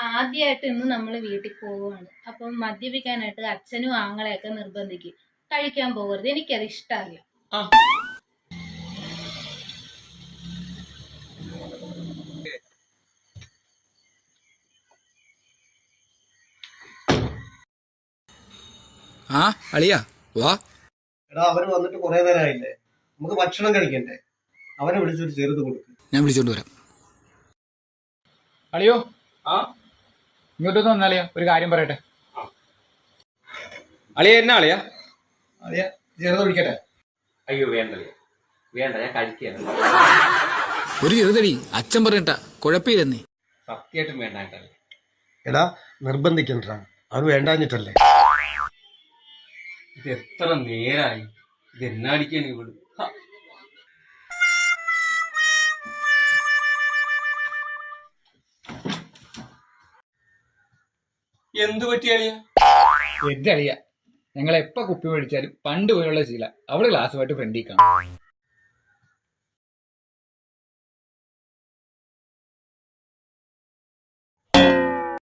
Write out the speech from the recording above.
ആദ്യമായിട്ട് ഇന്ന് നമ്മൾ വീട്ടിൽ പോവുകയാണ്. അപ്പം മദ്യപിക്കാനായിട്ട് അച്ഛനും ആങ്ങളെയൊക്കെ നിർബന്ധിക്കും. കഴിക്കാൻ പോകരുത്, എനിക്കത് ഇഷ്ടമല്ല. ആ അളിയാ വാ. എടാ അവര് വന്നിട്ട് കുറെ നേരമായില്ലേ, നമുക്ക് ഭക്ഷണം കഴിക്കണ്ടേ? അവനെ വിളിച്ചൊരു ചെറുത് കൊടുക്ക്. ഞാൻ വിളിച്ചോണ്ട് വരാം. അളിയോ ഇങ്ങോട്ടൊന്ന് വന്നാളിയാ, ഒരു കാര്യം പറയട്ടെ. അളിയ എന്നാ അളിയാ? അതെയാ, ചെറുത് വിളിക്കട്ടെ? അയ്യോ വേണ്ട വേണ്ട, ഞാൻ കഴിക്കുകയാണ്. ഒരു ചെറുതടി, അച്ഛൻ പറഞ്ഞിട്ടാ, കുഴപ്പമില്ലെന്നേ. സത്യമായിട്ടും വേണ്ട. എടാ നിർബന്ധിക്കണ്ട, അവന് വേണ്ടാഞ്ഞിട്ടല്ലേ. ഇത് എത്ര നേരായി, ഇത് എന്നാ അടിക്കാണ് ഇവിടെ? എന്തു പറ്റി അളിയ? എന്റെ അളിയ, ഞങ്ങൾ എപ്പോ കുപ്പി മേടിച്ചാലും പണ്ട് പോയുള്ള ശീല അവള് ഗ്ലാസ്സുമായിട്ട് ഫ്രണ്ടിൽ കാണും.